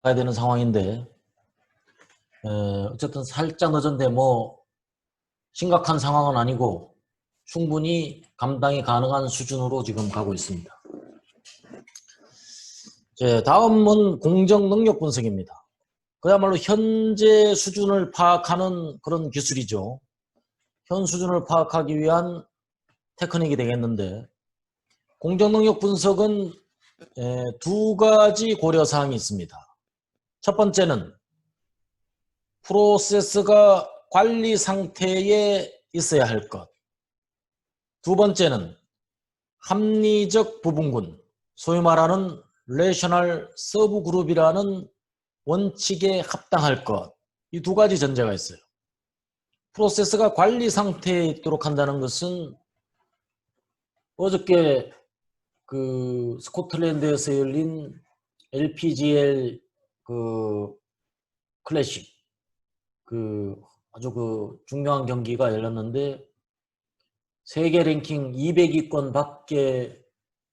가야 되는 상황인데 어쨌든 살짝 늦었는데 뭐 심각한 상황은 아니고 충분히 감당이 가능한 수준으로 지금 가고 있습니다. 다음은 공정 능력 분석입니다. 그야말로 현재 수준을 파악하는 그런 기술이죠. 현 수준을 파악하기 위한 테크닉이 되겠는데, 공정 능력 분석은 두 가지 고려사항이 있습니다. 첫 번째는 프로세스가 관리 상태에 있어야 할 것. 두 번째는 합리적 부분군, 소위 말하는 레이셔널 서브 그룹이라는 원칙에 합당할 것. 이 두 가지 전제가 있어요. 프로세스가 관리 상태에 있도록 한다는 것은 어저께 그 스코틀랜드에서 열린 LPGL 그 클래식 그 아주 그 중요한 경기가 열렸는데 세계 랭킹 200위권 밖에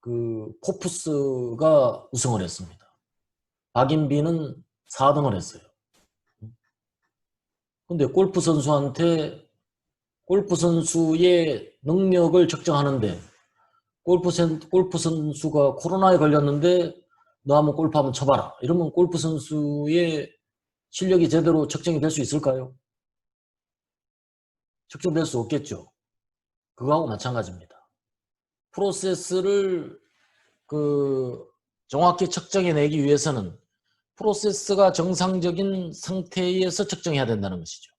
그 포프스가 우승을 했습니다. 박인비는 4등을 했어요. 근데 골프 선수한테 골프 선수의 능력을 측정하는데 골프 선수가 코로나에 걸렸는데 너 한번 골프 한번 쳐봐라. 이러면 골프 선수의 실력이 제대로 측정이 될 수 있을까요? 측정될 수 없겠죠. 그거하고 마찬가지입니다. 프로세스를 정확히 측정해내기 위해서는 프로세스가 정상적인 상태에서 측정해야 된다는 것이죠.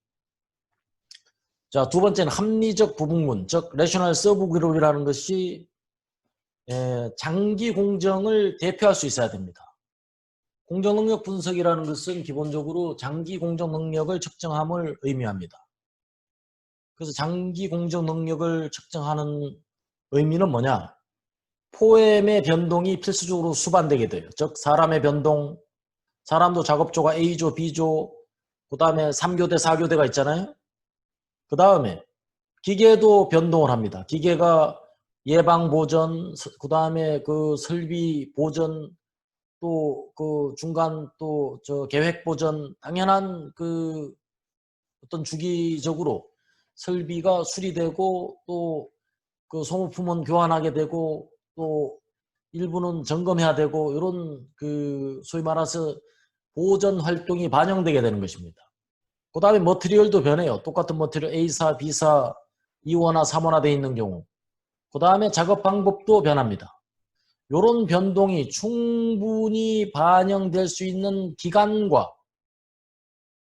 자, 두 번째는 합리적 부분군, 즉 레셔널 서브 그룹이라는 것이 장기 공정을 대표할 수 있어야 됩니다. 공정 능력 분석이라는 것은 기본적으로 장기 공정 능력을 측정함을 의미합니다. 그래서 장기 공정 능력을 측정하는 의미는 뭐냐? 포엠의 변동이 필수적으로 수반되게 돼요. 즉 사람의 변동, 사람도 작업조가 A조, B조, 그 다음에 3교대, 4교대가 있잖아요. 그 다음에 기계도 변동을 합니다. 기계가 예방 보전, 그 다음에 그 설비 보전, 또 그 중간 또 저 계획 보전, 당연한 그 어떤 주기적으로 설비가 수리되고 또 그 소모품은 교환하게 되고 또 일부는 점검해야 되고 이런 그 소위 말해서 보전 활동이 반영되게 되는 것입니다. 그 다음에 머티리얼도 변해요. 똑같은 머티리얼 A사, B사, 2호나 3호나 되어 있는 경우. 그 다음에 작업 방법도 변합니다. 이런 변동이 충분히 반영될 수 있는 기간과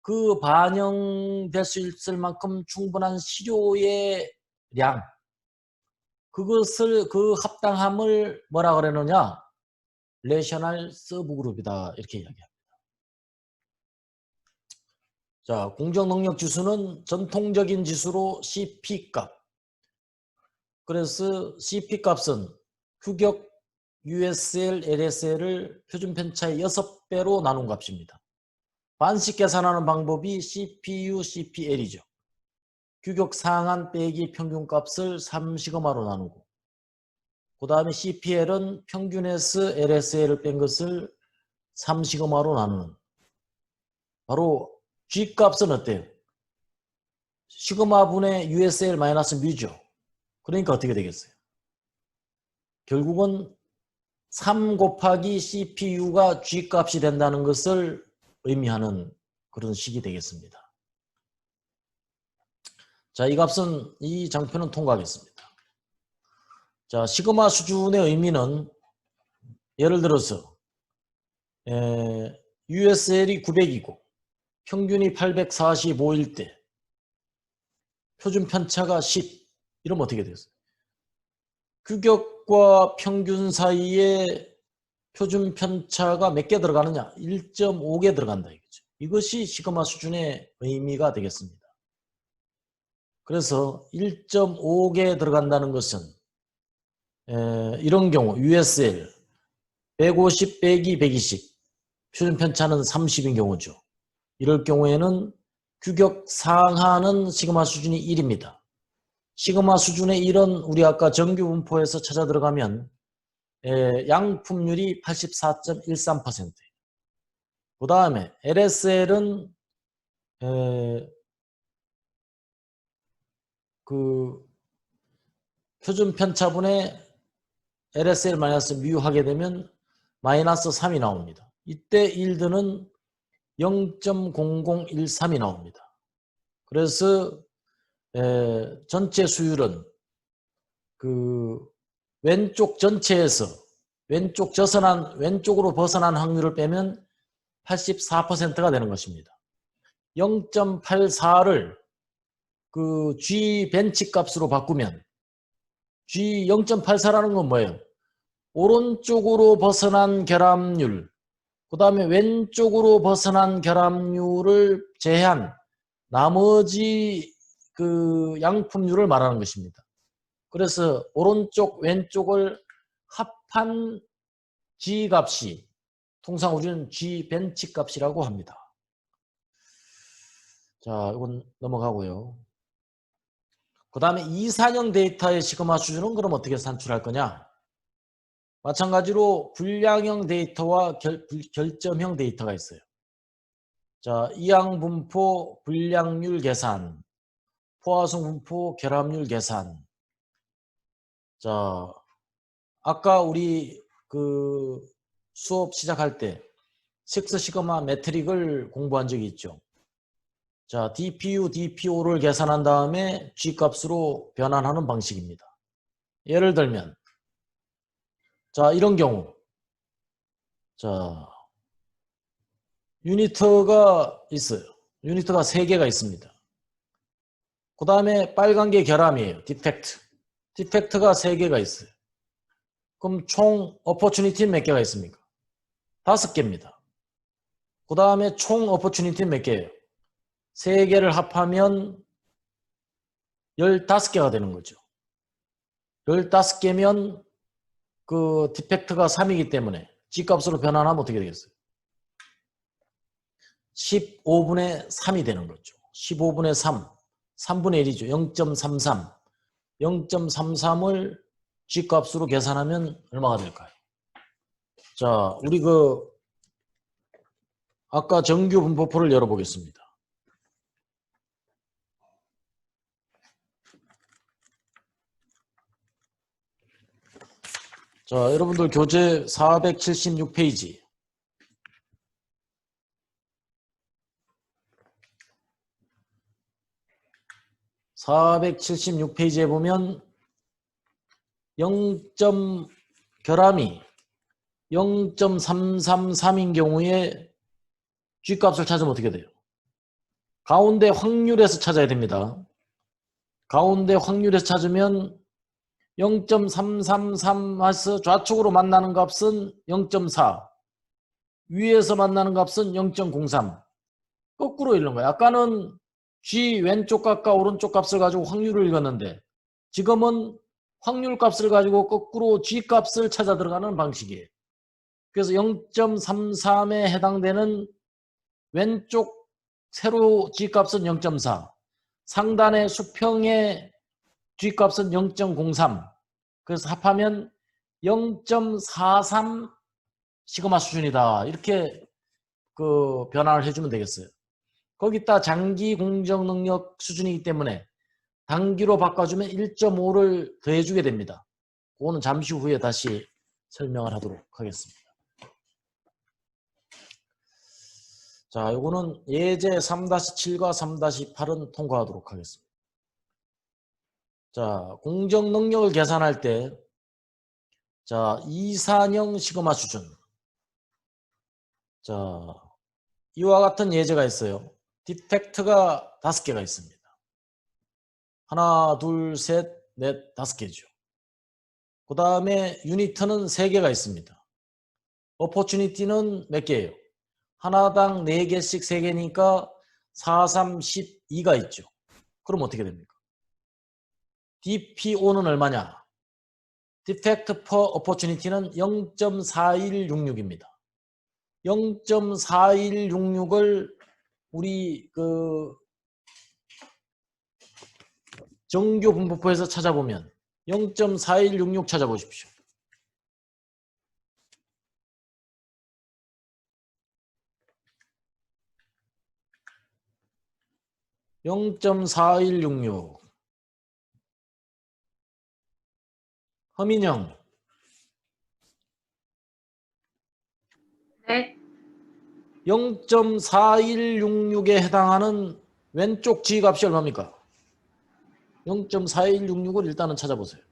그 반영될 수 있을 만큼 충분한 시료의 량, 그것을 그 합당함을 뭐라 그러느냐? 레셔널 서브 그룹이다 이렇게 이야기합니다. 자, 공정 능력 지수는 전통적인 지수로 CP 값. 그래서 CP 값은 규격 USL, LSL을 표준 편차의 6배로 나눈 값입니다. 반씩 계산하는 방법이 CPU, CPL이죠. 규격 상한 빼기 평균값을 3시그마로 나누고 그 다음에 CPL은 평균에서 LSL을 뺀 것을 3시그마로 나누는 바로 G값은 어때요? 시그마분의 USL 마이너스 뮤죠. 그러니까 어떻게 되겠어요? 결국은 3 곱하기 CPU가 G값이 된다는 것을 의미하는 그런 식이 되겠습니다. 자, 이 값은 이 장표는 통과하겠습니다. 자, 시그마 수준의 의미는 예를 들어서 USL이 900이고 평균이 845일 때 표준 편차가 10 이러면 어떻게 되겠어요? 규격과 평균 사이에 표준 편차가 몇 개 들어가느냐? 1.5개 들어간다 이거죠. 이것이 시그마 수준의 의미가 되겠습니다. 그래서 1.5개 들어간다는 것은 이런 경우 USL 150 빼기 120 표준 편차는 30인 경우죠. 이럴 경우에는 규격 상하는 시그마 수준이 1입니다. 시그마 수준의 1은 우리 아까 정규 분포에서 찾아 들어가면 양품률이 84.13%예요. 그 다음에 LSL은 그 표준 편차분의 LSL 마이너스 뮤 하게 되면 마이너스 3이 나옵니다. 이때 일드는 0.0013이 나옵니다. 그래서 전체 수율은 그 왼쪽 전체에서 왼쪽으로 벗어난 확률을 빼면 84%가 되는 것입니다. 0.84를 그 G 벤치 값으로 바꾸면 G 0.84라는 건 뭐예요? 오른쪽으로 벗어난 결합률, 그 다음에 왼쪽으로 벗어난 결합률을 제한 나머지 그 양품률을 말하는 것입니다. 그래서 오른쪽 왼쪽을 합한 G 값이 통상 우리는 G 벤치 값이라고 합니다. 자, 이건 넘어가고요. 그 다음에 이산형 데이터의 시그마 수준은 그럼 어떻게 산출할 거냐? 마찬가지로 불량형 데이터와 결점형 데이터가 있어요. 자, 이항분포 불량률 계산, 포화성 분포 결합률 계산. 자, 아까 우리 그 수업 시작할 때 식스 시그마 매트릭을 공부한 적이 있죠. 자, DPU, DPO를 계산한 다음에 G 값으로 변환하는 방식입니다. 예를 들면 자, 이런 경우 자, 유니트가 있어요. 유니트가 3개가 있습니다. 그 다음에 빨간 게 결함이에요. 디펙트. 디펙트가 3개가 있어요. 그럼 총 어퍼추니티는 몇 개가 있습니까? 5개입니다. 그 다음에 총 어퍼추니티는 몇 개예요? 3개를 합하면 15개가 되는 거죠. 15개면 그 디펙트가 3이기 때문에 G값으로 변환하면 어떻게 되겠어요? 15분의 3이 되는 거죠. 15분의 3, 3분의 1이죠. 0.33. 0.33을 G값으로 계산하면 얼마가 될까요? 자, 우리 그 아까 정규 분포표를 열어보겠습니다. 자, 여러분들 교재 476페이지. (476페이지에) 보면 결함이 0.333인 경우에 G값을 찾으면 어떻게 돼요? 가운데 확률에서 찾아야 됩니다. 가운데 확률에서 찾으면 0.333에서 좌측으로 만나는 값은 0.4, 위에서 만나는 값은 0.03. 거꾸로 읽는 거예요. 아까는 G 왼쪽 값과 오른쪽 값을 가지고 확률을 읽었는데 지금은 확률 값을 가지고 거꾸로 G 값을 찾아 들어가는 방식이에요. 그래서 0.33에 해당되는 왼쪽 세로 G 값은 0.4, 상단의 수평의 G 값은 0.03. 그래서 합하면 0.43 시그마 수준이다. 이렇게 그 변환을 해주면 되겠어요. 거기다 장기 공정 능력 수준이기 때문에 단기로 바꿔주면 1.5를 더해주게 됩니다. 그거는 잠시 후에 다시 설명을 하도록 하겠습니다. 자, 요거는 예제 3-7과 3-8은 통과하도록 하겠습니다. 자, 공정 능력을 계산할 때, 자, 이산형 시그마 수준. 자, 이와 같은 예제가 있어요. 디펙트가 5개가 있습니다. 하나, 둘, 셋, 넷, 5개죠. 그 다음에 유니트는 3개가 있습니다. 어퍼추니티는 몇 개예요? 하나당 4개씩 3개니까 4, 3, 12가 있죠. 그럼 어떻게 됩니까? DPO는 얼마냐? Defect per Opportunity는 0.4166입니다. 0.4166을 우리 그 정규 분포표에서 찾아보면 0.4166 찾아보십시오. 0.4166. 허민영. 네. 0.4166에 해당하는 왼쪽 G값이 얼마입니까? 0.4166을 일단은 찾아보세요.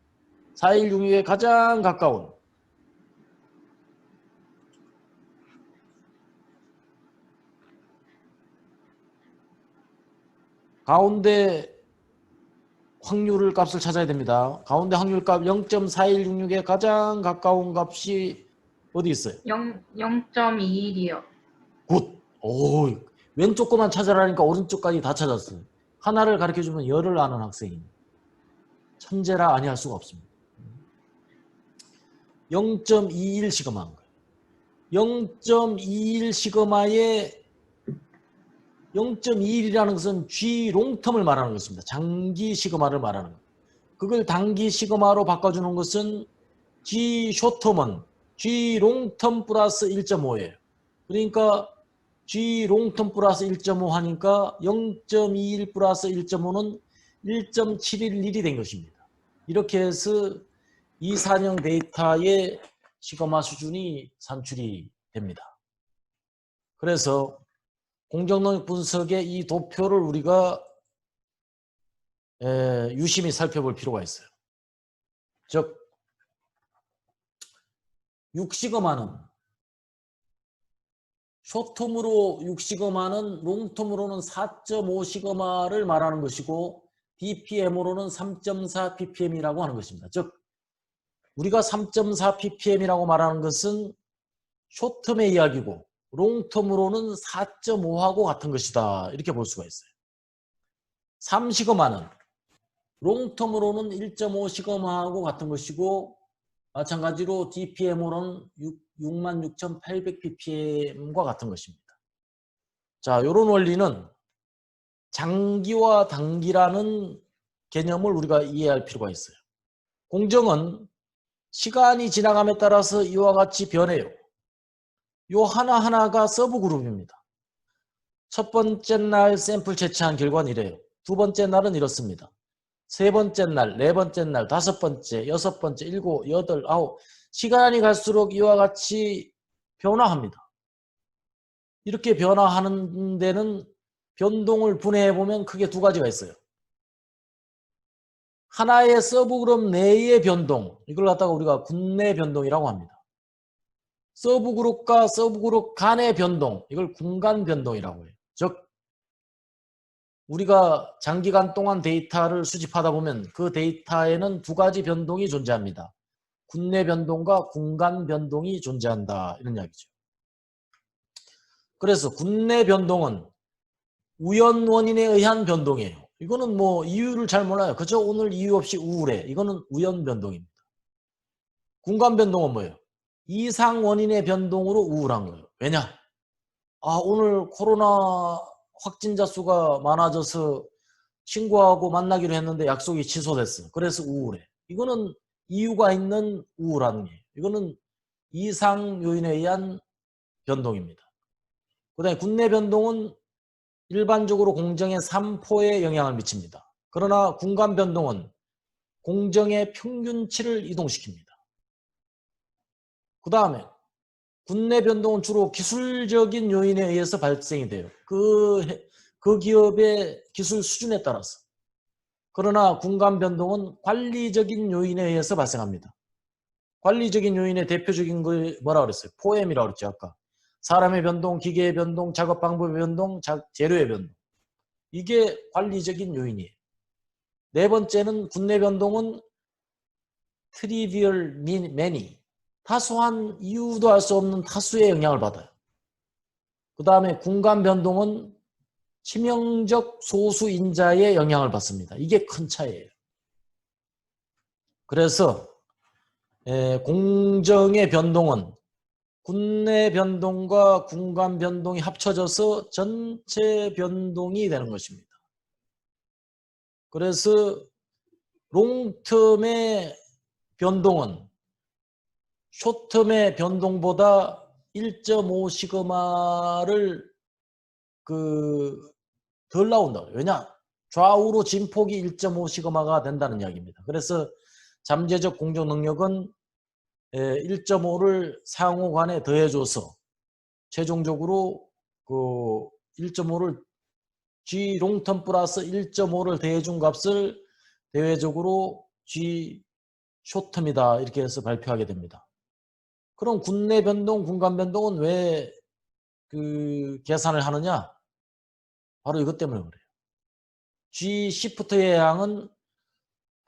4166에 가장 가까운 가운데 확률을 값을 찾아야 됩니다. 가운데 확률값 0.4166에 가장 가까운 값이 어디 있어요? 0.21이요. 굿. 오, 왼쪽 거만 찾아라니까 오른쪽까지 다 찾았어요. 하나를 가르쳐주면 열을 아는 학생입니다. 천재라 아니할 수가 없습니다. 0.21 시그마인 거예요. 0.21 시그마의 0.21이라는 것은 G 롱텀을 말하는 것입니다. 장기 시그마를 말하는 거예요. 그걸 단기 시그마로 바꿔주는 것은 G 숏텀은 G 롱텀 플러스 1.5예요. 그러니까 G 롱텀 플러스 1.5 하니까 0.21 플러스 1.5는 1.711이 된 것입니다. 이렇게 해서 이산형 데이터의 시그마 수준이 산출이 됩니다. 그래서 공정능력 분석의 이 도표를 우리가 유심히 살펴볼 필요가 있어요. 즉 6시그마는 숏텀으로 6시그마는 롱텀으로는 4.5시그마를 말하는 것이고 BPM으로는 3.4 ppm이라고 하는 것입니다. 즉 우리가 3.4 ppm이라고 말하는 것은 숏텀의 이야기고 롱텀으로는 4.5하고 같은 것이다. 이렇게 볼 수가 있어요. 3시그마는 롱텀으로는 1.5시그마하고 같은 것이고 마찬가지로 DPM으로는 66,800ppm과 같은 것입니다. 자, 이런 원리는 장기와 단기라는 개념을 우리가 이해할 필요가 있어요. 공정은 시간이 지나감에 따라서 이와 같이 변해요. 요 하나하나가 서브 그룹입니다. 첫 번째 날 샘플 채취한 결과는 이래요. 두 번째 날은 이렇습니다. 세 번째 날, 네 번째 날, 다섯 번째, 여섯 번째, 일곱, 여덟, 아홉. 시간이 갈수록 이와 같이 변화합니다. 이렇게 변화하는 데는 변동을 분해해 보면 크게 두 가지가 있어요. 하나의 서브그룹 내의 변동, 이걸 갖다가 우리가 군내 변동이라고 합니다. 서브그룹과 서브그룹 간의 변동, 이걸 군간 변동이라고 해요. 즉 우리가 장기간 동안 데이터를 수집하다 보면 그 데이터에는 두 가지 변동이 존재합니다. 군내 변동과 군간 변동이 존재한다. 이런 이야기죠. 그래서 군내 변동은 우연 원인에 의한 변동이에요. 이거는 뭐 이유를 잘 몰라요. 그저 오늘 이유 없이 우울해. 이거는 우연 변동입니다. 군간 변동은 뭐예요? 이상 원인의 변동으로 우울한 거예요. 왜냐? 오늘 코로나 확진자 수가 많아져서 친구하고 만나기로 했는데 약속이 취소됐어. 그래서 우울해. 이거는 이유가 있는 우울한 거예요. 이거는 이상 요인에 의한 변동입니다. 그 다음에 군내 변동은 일반적으로 공정의 3포에 영향을 미칩니다. 그러나 군간 변동은 공정의 평균치를 이동시킵니다. 그 다음에 군내 변동은 주로 기술적인 요인에 의해서 발생이 돼요. 그 기업의 기술 수준에 따라서. 그러나 군간 변동은 관리적인 요인에 의해서 발생합니다. 관리적인 요인의 대표적인 걸 뭐라고 그랬어요? 포엠이라고 그랬죠, 아까. 사람의 변동, 기계의 변동, 작업 방법의 변동, 재료의 변동. 이게 관리적인 요인이에요. 네 번째는 군내 변동은 trivial many. 다소한 이유도 알 수 없는 다수의 영향을 받아요. 그 다음에 군간 변동은 치명적 소수 인자의 영향을 받습니다. 이게 큰 차이예요. 그래서 공정의 변동은 군내 변동과 군간 변동이 합쳐져서 전체 변동이 되는 것입니다. 그래서 롱텀의 변동은 숏텀의 변동보다 1.5시그마를 덜 나온다. 왜냐? 좌우로 진폭이 1.5 시그마가 된다는 이야기입니다. 그래서 잠재적 공정 능력은 1.5를 상호 간에 더해줘서 최종적으로 그 1.5를 G 롱텀 플러스 1.5를 더해준 값을 대외적으로 G 숏텀이다 이렇게 해서 발표하게 됩니다. 그럼 군내 변동, 군간 변동은 왜 그 계산을 하느냐? 바로 이것 때문에 그래요. G 시프트의 양은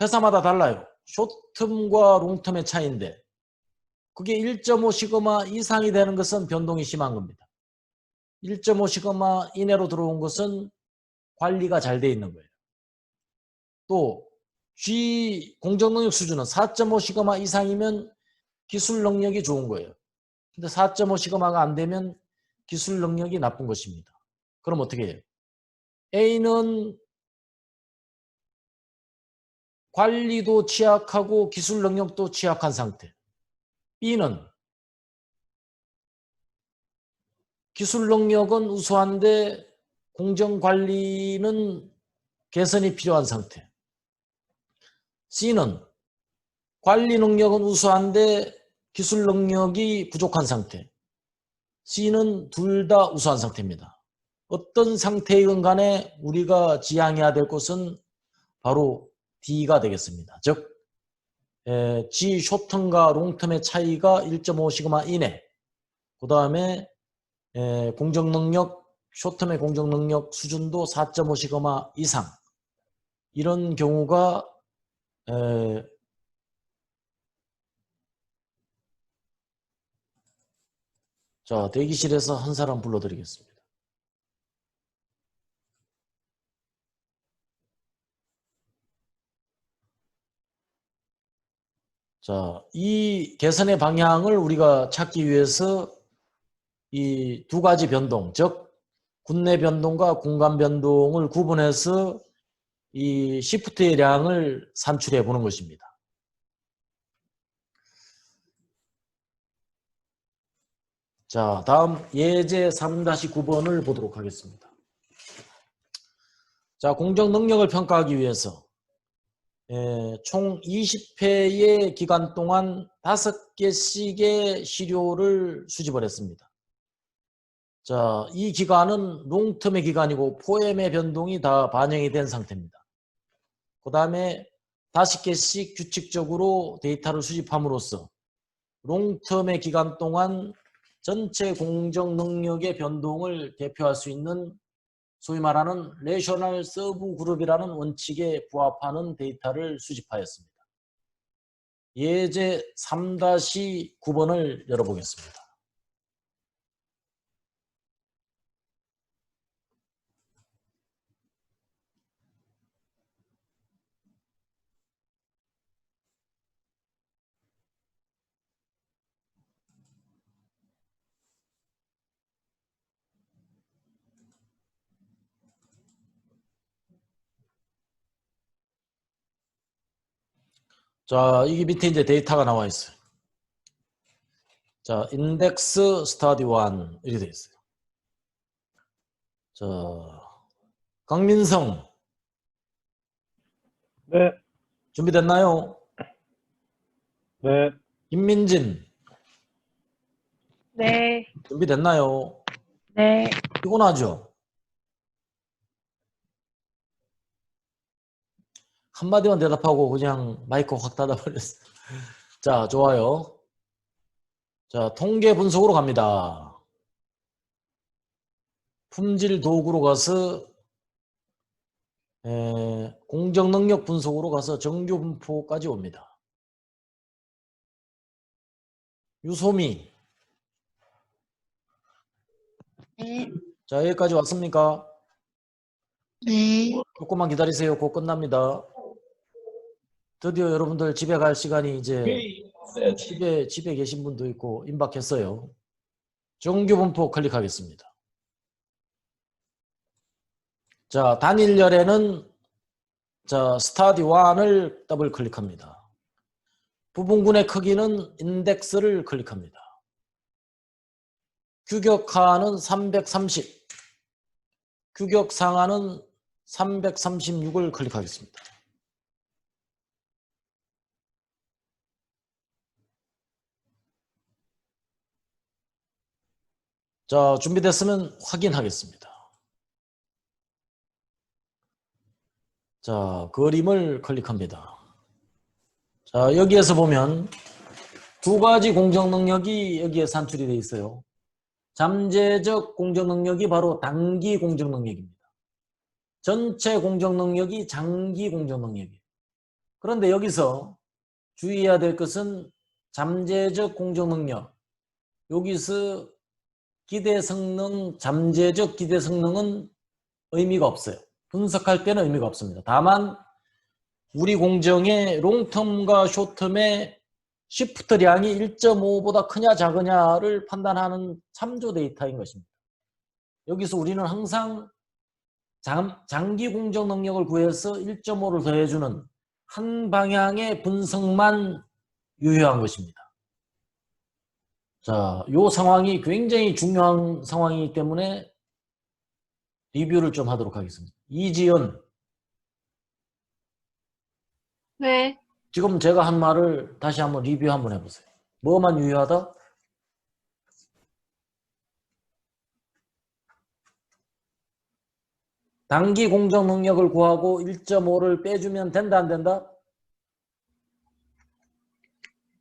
회사마다 달라요. 숏텀과 롱텀의 차이인데 그게 1.5 시그마 이상이 되는 것은 변동이 심한 겁니다. 1.5 시그마 이내로 들어온 것은 관리가 잘 돼 있는 거예요. 또 G 공정능력 수준은 4.5 시그마 이상이면 기술 능력이 좋은 거예요. 근데 4.5 시그마가 안 되면 기술 능력이 나쁜 것입니다. 그럼 어떻게 해요? A는 관리도 취약하고 기술 능력도 취약한 상태. B는 기술 능력은 우수한데 공정 관리는 개선이 필요한 상태. C는 관리 능력은 우수한데 기술 능력이 부족한 상태. C는 둘 다 우수한 상태입니다. 어떤 상태이건 간에 우리가 지향해야 될 것은 바로 D가 되겠습니다. 즉 G 숏텀과 롱텀의 차이가 1.5 시그마 이내, 그 다음에 공정능력, 숏텀의 공정능력 수준도 4.5 시그마 이상, 이런 경우가 자, 대기실에서 한 사람 불러드리겠습니다. 자, 이 개선의 방향을 우리가 찾기 위해서 이 두 가지 변동, 즉 군내 변동과 공간 변동을 구분해서 이 시프트의 량을 산출해 보는 것입니다. 자, 다음 예제 3-9번을 보도록 하겠습니다. 자, 공정 능력을 평가하기 위해서 총 20회의 기간 동안 5개씩의 시료를 수집을 했습니다. 자, 이 기간은 롱텀의 기간이고 포엠의 변동이 다 반영이 된 상태입니다. 그 다음에 5개씩 규칙적으로 데이터를 수집함으로써 롱텀의 기간 동안 전체 공정 능력의 변동을 대표할 수 있는 소위 말하는 레이셔널 서브 그룹이라는 원칙에 부합하는 데이터를 수집하였습니다. 예제 3-9번을 열어보겠습니다. 자, 이게 밑에 이제 데이터가 나와 있어요. 자, 인덱스 스터디 1 이렇게 되어 있어요. 자, 강민성. 네. 준비됐나요? 네. 김민진. 네. 준비됐나요? 네. 피곤하죠? 한마디만 대답하고 그냥 마이크 확 닫아버렸어. 자, 좋아요. 자, 통계 분석으로 갑니다. 품질 도구로 가서 공정 능력 분석으로 가서 정규 분포까지 옵니다. 유소미. 네. 자, 여기까지 왔습니까? 네. 조금만 기다리세요. 곧 끝납니다. 드디어 여러분들 집에 갈 시간이 이제 집에 계신 분도 있고 임박했어요. 정규 분포 클릭하겠습니다. 자, 단일열에는 자, 스터디 1을 더블 클릭합니다. 부분군의 크기는 인덱스를 클릭합니다. 규격 하는 330, 규격 상하는 336을 클릭하겠습니다. 자, 준비됐으면 확인하겠습니다. 자, 그림을 클릭합니다. 자, 여기에서 보면 두 가지 공정 능력이 여기에 산출이 되어 있어요. 잠재적 공정 능력이 바로 단기 공정 능력입니다. 전체 공정 능력이 장기 공정 능력이에요. 그런데 여기서 주의해야 될 것은 잠재적 공정 능력. 여기서 기대 성능, 잠재적 기대 성능은 의미가 없어요. 분석할 때는 의미가 없습니다. 다만 우리 공정의 롱텀과 숏텀의 시프트량이 1.5보다 크냐 작으냐를 판단하는 참조 데이터인 것입니다. 여기서 우리는 항상 장기 공정 능력을 구해서 1.5를 더해주는 한 방향의 분석만 유효한 것입니다. 자, 이 상황이 굉장히 중요한 상황이기 때문에 리뷰를 좀 하도록 하겠습니다. 이지연, 네. 지금 제가 한 말을 다시 한번 리뷰 한번 해보세요. 뭐만 유효하다? 단기 공정 능력을 구하고 1.5를 빼주면 된다, 안 된다?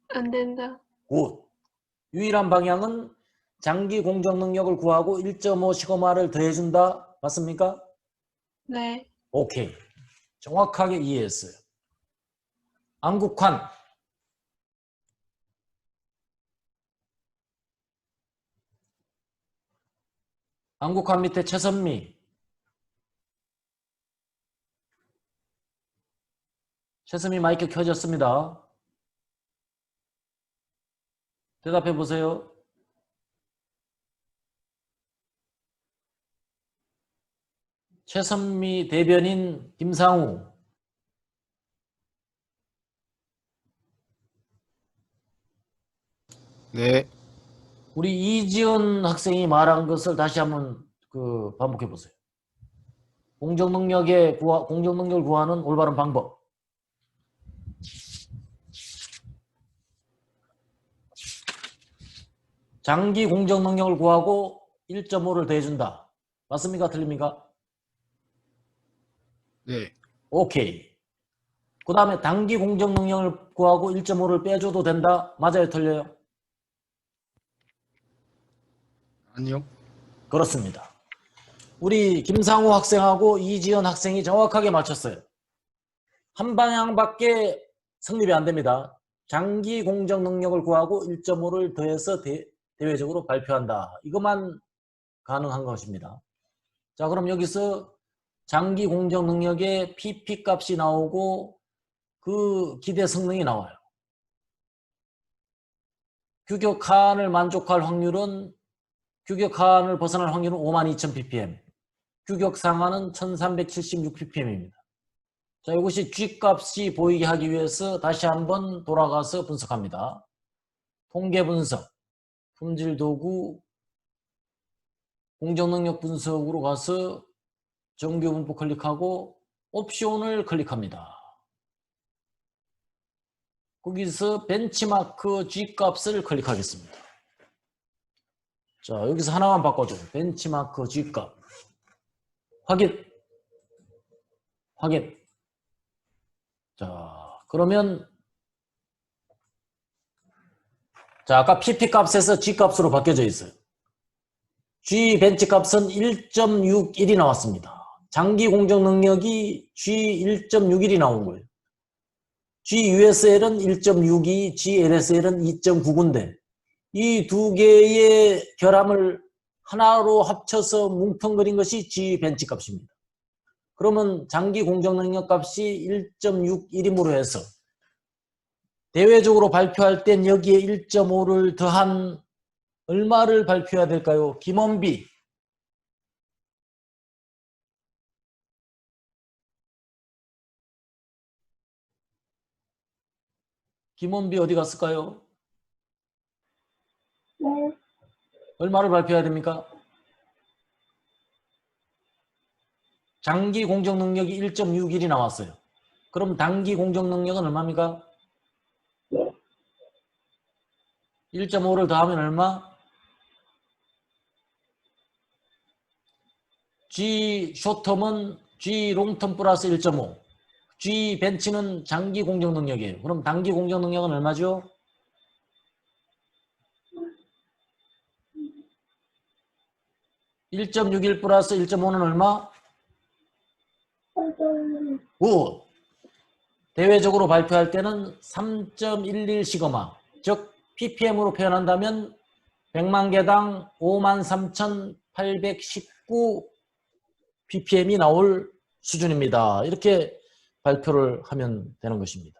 안 된다. 굿. 유일한 방향은 장기 공정 능력을 구하고 1.5 시그마를 더해준다. 맞습니까? 네. 오케이. 정확하게 이해했어요. 안국환. 안국환 밑에 최선미. 최선미 마이크 켜졌습니다. 대답해 보세요. 최선미 대변인 김상우. 네. 우리 이지연 학생이 말한 것을 다시 한번 반복해 보세요. 공정 능력을 구하는 올바른 방법. 장기 공정 능력을 구하고 1.5를 더해준다. 맞습니까? 틀립니까? 네. 오케이. 그 다음에 단기 공정 능력을 구하고 1.5를 빼줘도 된다. 맞아요? 틀려요? 아니요. 그렇습니다. 우리 김상우 학생하고 이지연 학생이 정확하게 맞췄어요. 한 방향밖에 성립이 안 됩니다. 장기 공정 능력을 구하고 1.5를 더해서 대외적으로 발표한다. 이것만 가능한 것입니다. 자, 그럼 여기서 장기 공정 능력의 PP 값이 나오고 그 기대 성능이 나와요. 규격 하한을 만족할 확률은 규격 하한을 벗어날 확률은 52,000ppm. 규격 상한은 1376ppm입니다. 자, 이것이 G값이 보이게 하기 위해서 다시 한번 돌아가서 분석합니다. 통계 분석, 품질 도구, 공정 능력 분석으로 가서 정규 분포 클릭하고 옵션을 클릭합니다. 거기서 벤치마크 G값을 클릭하겠습니다. 자, 여기서 하나만 바꿔줘요. 벤치마크 G값. 확인. 확인. 자, 그러면 자, 아까 PP 값에서 G 값으로 바뀌어져 있어요. G 벤치 값은 1.61이 나왔습니다. 장기 공정 능력이 G 1.61이 나온 거예요. G USL은 1.62, G LSL은 2.99인데 이 두 개의 결함을 하나로 합쳐서 뭉텅그린 것이 G 벤치 값입니다. 그러면 장기 공정 능력 값이 1.61임으로 해서 대외적으로 발표할 땐 여기에 1.5를 더한 얼마를 발표해야 될까요? 김원비. 김원비 어디 갔을까요? 네. 얼마를 발표해야 됩니까? 장기 공정 능력이 1.6일이 나왔어요. 그럼 단기 공정 능력은 얼마입니까? 1.5를 더하면 얼마? G 숏텀은 G 롱텀 플러스 1.5. G 벤치는 장기 공정 능력이에요. 그럼 단기 공정 능력은 얼마죠? 1.61 플러스 1.5는 얼마? 5. 대외적으로 발표할 때는 3.11 시그마, 즉 ppm으로 표현한다면 100만 개당 53,819 ppm이 나올 수준입니다. 이렇게 발표를 하면 되는 것입니다.